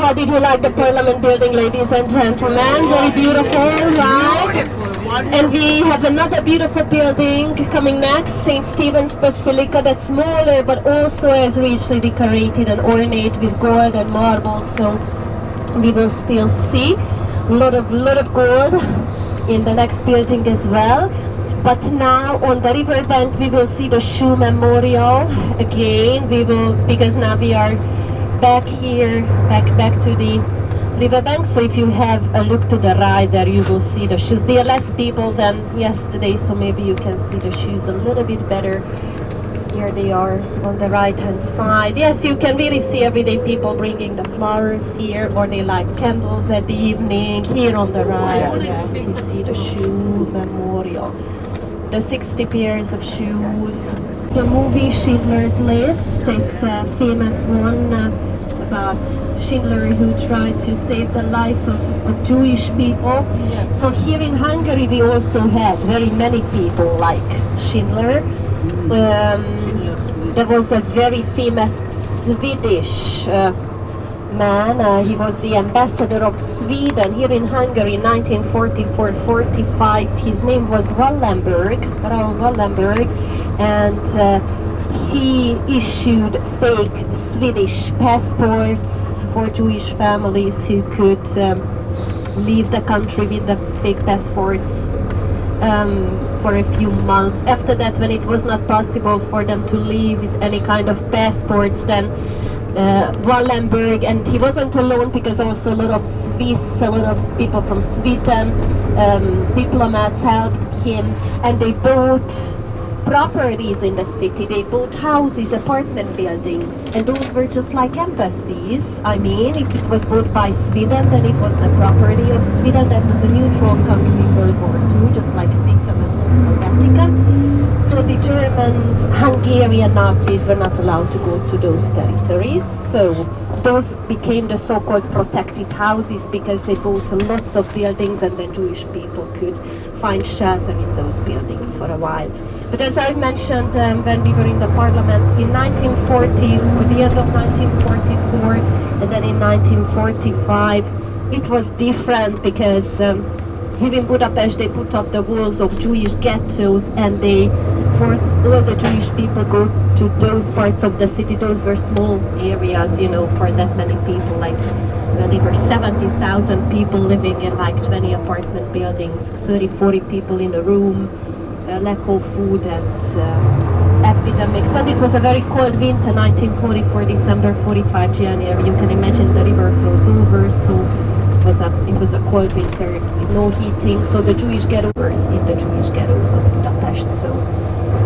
how did you like the Parliament building, ladies and gentlemen? Very beautiful, right? And we have another beautiful building coming next, St. Stephen's Basilica, that's smaller but also as richly decorated and ornate with gold and marble. So we will still see a lot of gold in the next building as well. But now on the riverbank we will see the shoe memorial again. We will, because now we are back here, back to the riverbank. So if you have a look to the right there, you will see the shoes. There are less people than yesterday, so maybe you can see the shoes a little bit better. Here they are on the right hand side. Yes, you can really see everyday people bringing the flowers here, or they light candles at the evening. Here on the right, yes, you see the shoe memorial. The 60 pairs of shoes. The movie Schindler's List, it's a famous one about Schindler who tried to save the life of Jewish people. So here in Hungary we also had very many people like Schindler. There was a very famous Swedish man, he was the ambassador of Sweden here in Hungary in 1944-45. His name was Wallenberg, Raoul Wallenberg, and he issued fake Swedish passports for Jewish families who could leave the country with the fake passports for a few months. After that, when it was not possible for them to leave with any kind of passports, then Wallenberg, and he wasn't alone because also a lot of Swiss, a lot of people from Sweden, diplomats helped him, and they bought properties in the city. They bought houses, apartment buildings, and those were just like embassies. I mean, if it was bought by Sweden, then it was the property of Sweden. That was a neutral country in World War II, just like Switzerland or Vatican. So the Germans, Hungarian Nazis were not allowed to go to those territories. So those became the so-called protected houses because they built lots of buildings and then Jewish people could find shelter in those buildings for a while. But as I mentioned when we were in the parliament in 1940, for the end of 1944, and then in 1945, it was different because here in Budapest they put up the walls of Jewish ghettos and they forced all the Jewish people go to those parts of the city. Those were small areas, you know, for that many people. Like there were 70,000 people living in like 20 apartment buildings, 30-40 people in a room, lack of food and epidemics. And it was a very cold winter, 1944, December 45, January. You can imagine the river flows over, so it was a cold winter with no heating. So the Jewish ghettos were in the Jewish ghettos of Budapest. So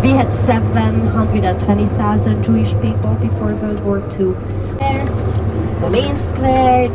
we had 720,000 Jewish people before World War II. The main square.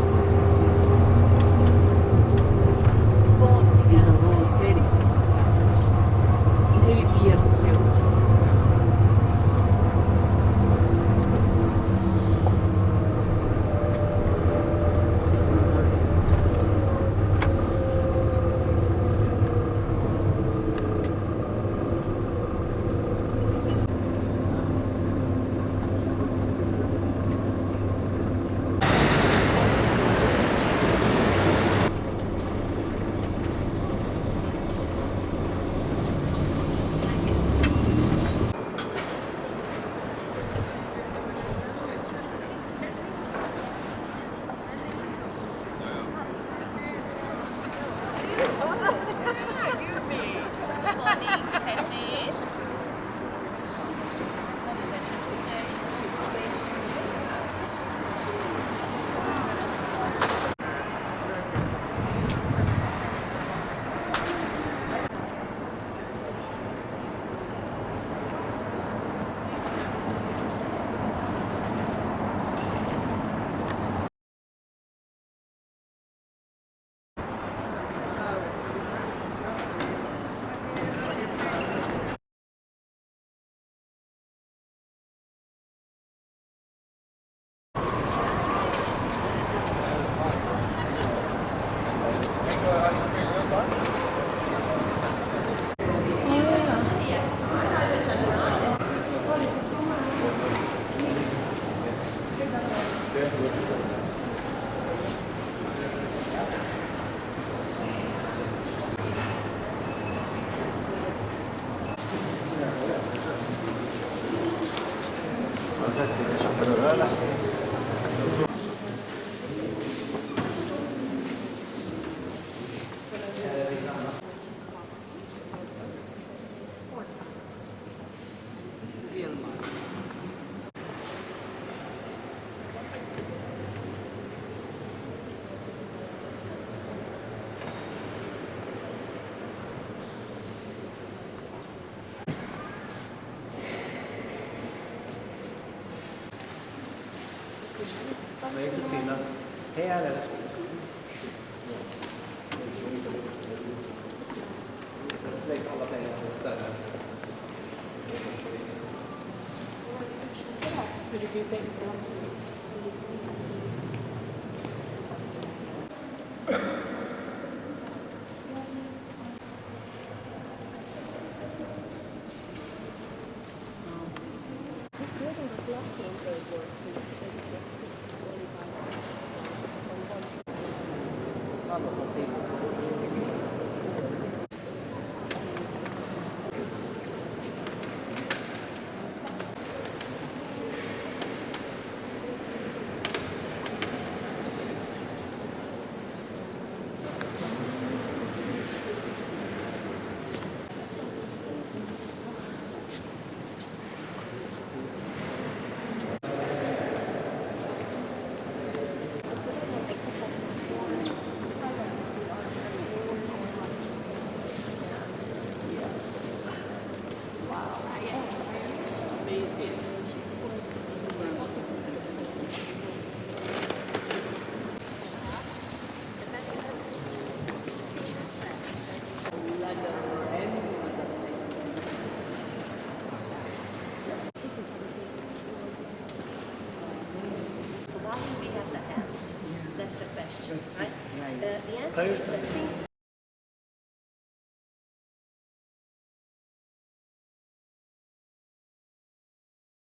Cristina. Här är det. Lägg alla pengar på ett ställe. Alla som till. So why do we have the hands? That's the question, right? The answer is that since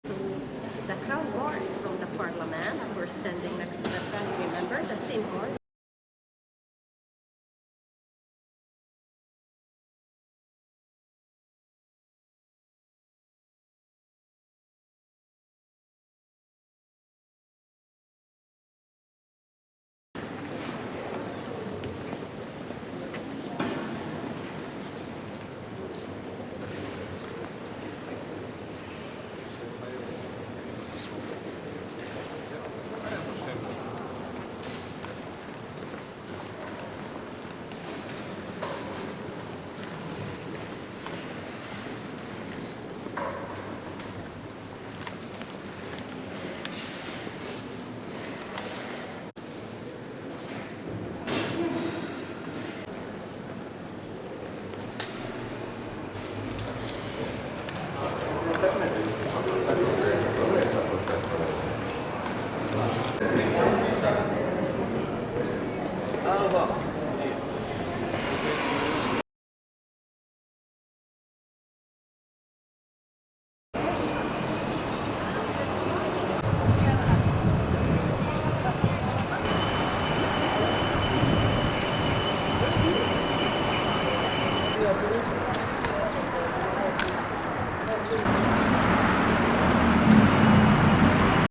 so the crown guards from the parliament were standing next to the family member, the same guard. Oh, well.